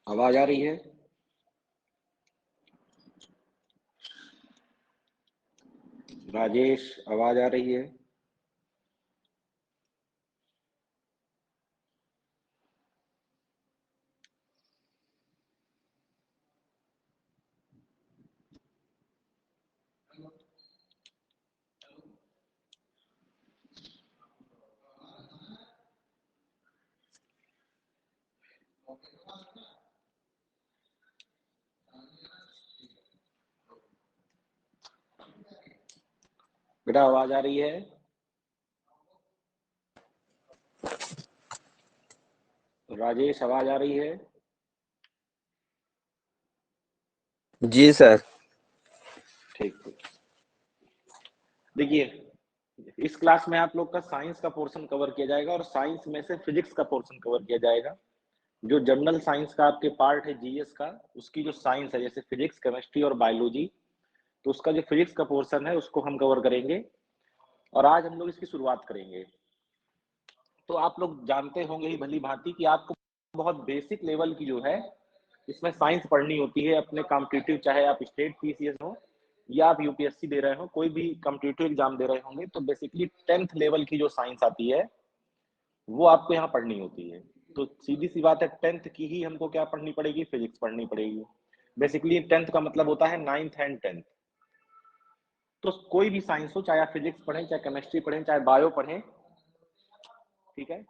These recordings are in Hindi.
आवाज आ रही है? राजेश, आवाज आ रही है? बेटा आवाज आ रही है? राजेश, आवाज आ रही है? जी सर। ठीक ठीक। देखिए, इस क्लास में आप लोग का साइंस का पोर्शन कवर किया जाएगा और साइंस में से फिजिक्स का पोर्शन कवर किया जाएगा। जो जनरल साइंस का आपके पार्ट है जीएस का, उसकी जो साइंस है जैसे फिजिक्स, केमिस्ट्री और बायोलॉजी, तो उसका जो फिजिक्स का पोर्शन है उसको हम कवर करेंगे और आज हम लोग इसकी शुरुआत करेंगे। तो आप लोग जानते होंगे ही भली भांति कि आपको बहुत बेसिक लेवल की जो है इसमें साइंस पढ़नी होती है अपने कॉम्पिटिटिव, चाहे आप स्टेट पीसीएस हो या आप यूपीएससी दे रहे हो, कोई भी कॉम्पिटिटिव एग्जाम दे रहे होंगे, तो बेसिकली 10th लेवल की जो साइंस आती है वो आपको यहाँ पढ़नी होती है। तो सीधी सी बात है, 10th की ही हमको क्या पढ़नी पड़ेगी? फिजिक्स पढ़नी पड़ेगी। बेसिकली 10th का मतलब होता है 9th एंड 10th। तो कोई भी साइंस हो, चाहे आप फिजिक्स पढ़ें, चाहे केमिस्ट्री पढ़ें, चाहे बायो पढ़ें, ठीक है।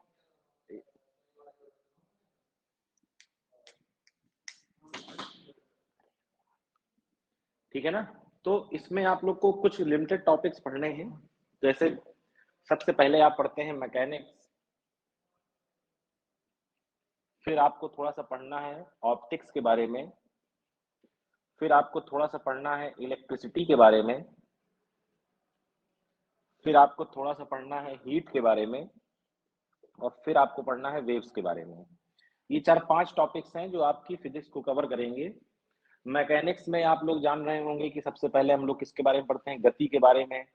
ठीक है ना? तो इसमें आप लोग को कुछ लिमिटेड टॉपिक्स पढ़ने हैं। जैसे सबसे पहले आप पढ़ते हैं मैकेनिक्स, फिर आपको थोड़ा सा पढ़ना है ऑप्टिक्स के बारे में, फिर आपको थोड़ा सा पढ़ना है इलेक्ट्रिसिटी के बारे में, फिर आपको थोड़ा सा पढ़ना है हीट के बारे में, और फिर आपको पढ़ना है वेव्स के बारे में। ये 4-5 टॉपिक्स हैं जो आपकी फिजिक्स को कवर करेंगे। मैकेनिक्स में आप लोग जान रहे होंगे कि सबसे पहले हम लोग किसके बारे में पढ़ते हैं? गति के बारे में,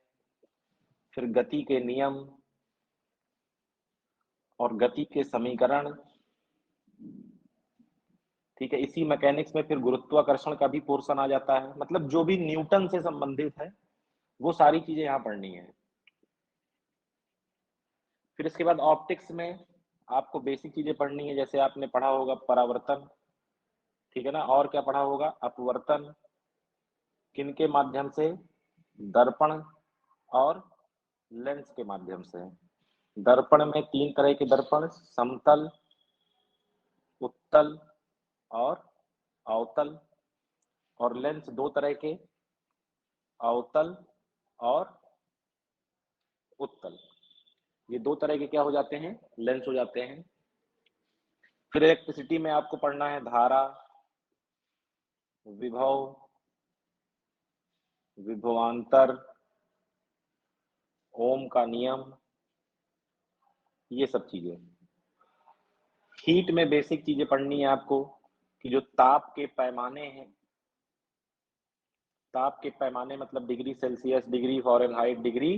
फिर गति के नियम और गति के समीकरण। ठीक है, इसी मैकेनिक्स में फिर गुरुत्वाकर्षण का भी पोर्शन आ जाता है, मतलब जो भी न्यूटन से संबंधित है वो सारी चीजें यहाँ पढ़नी है। फिर इसके बाद ऑप्टिक्स में आपको बेसिक चीजें पढ़नी है, जैसे आपने पढ़ा होगा परावर्तन, ठीक है ना, और क्या पढ़ा होगा? अपवर्तन, किनके माध्यम से? दर्पण और लेंस के माध्यम से। दर्पण में 3 तरह के दर्पण, समतल, उत्तल और अवतल, और लेंस 2 तरह के, अवतल और उत्तल। ये 2 तरह के क्या हो जाते हैं? लेंस हो जाते हैं। फिर इलेक्ट्रिसिटी में आपको पढ़ना है धारा, विभव, विभवांतर, ओम का नियम, ये सब चीजें। हीट में बेसिक चीजें पढ़नी है आपको कि जो ताप के पैमाने हैं, ताप के पैमाने मतलब degree Celsius, degree Fahrenheit, degree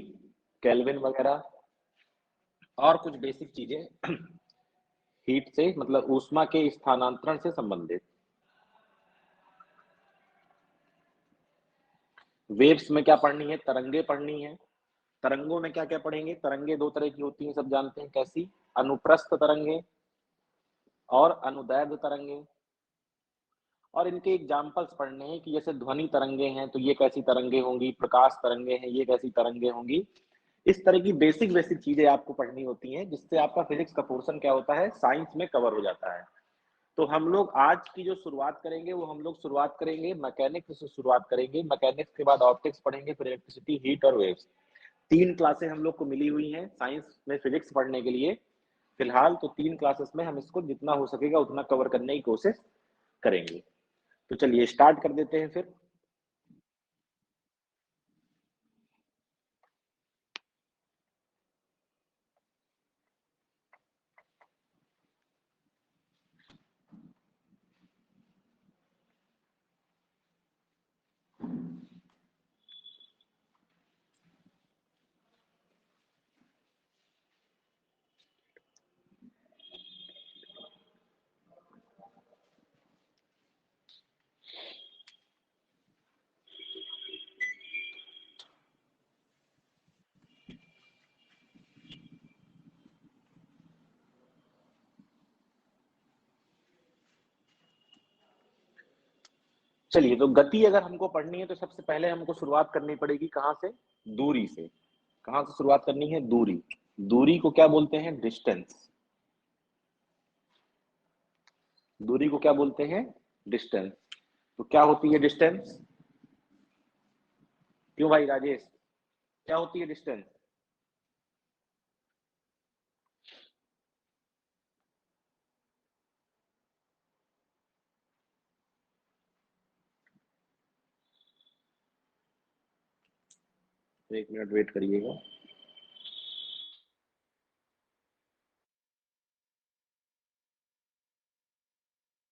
kelvin वगैरह, और कुछ बेसिक चीजें हीट से मतलब ऊष्मा के स्थानांतरण से संबंधित। वेव्स में क्या पढ़नी है? तरंगे पढ़नी है। तरंगों में क्या क्या पढ़ेंगे? तरंगे 2 तरह की होती हैं, सब जानते हैं। कैसी? अनुप्रस्थ तरंगे और अनुदैर्ध्य तरंगे। और इनके एग्जाम्पल्स पढ़ने हैं कि जैसे ध्वनि तरंगे हैं तो ये कैसी तरंगे होंगी, प्रकाश तरंगे हैं ये कैसी तरंगे होंगी। इस तरह की बेसिक बेसिक चीजें आपको पढ़नी होती हैं, जिससे आपका फिजिक्स का पोर्शन क्या होता है? साइंस में कवर हो जाता है। तो हम लोग आज की जो शुरुआत करेंगे वो हम लोग शुरुआत करेंगे मैकेनिक्स से शुरुआत करेंगे। मैकेनिक्स के बाद ऑप्टिक्स पढ़ेंगे, फिर इलेक्ट्रिसिटी, हीट और वेव्स। 3 क्लासें हम लोग को मिली हुई हैं साइंस में फिजिक्स पढ़ने के लिए फिलहाल। तो 3 क्लासेस में हम इसको जितना हो सकेगा उतना कवर करने की कोशिश करेंगे। तो चलिए स्टार्ट कर देते हैं फिर। चलिए, तो गति अगर हमको पढ़नी है तो सबसे पहले हमको शुरुआत करनी पड़ेगी कहाँ से? दूरी से। कहाँ से शुरुआत करनी है? दूरी। दूरी को क्या बोलते हैं? डिस्टेंस। दूरी को क्या बोलते हैं? डिस्टेंस। तो क्या होती है डिस्टेंस? क्यों भाई राजेश, क्या होती है डिस्टेंस? एक मिनट वेट करिएगा।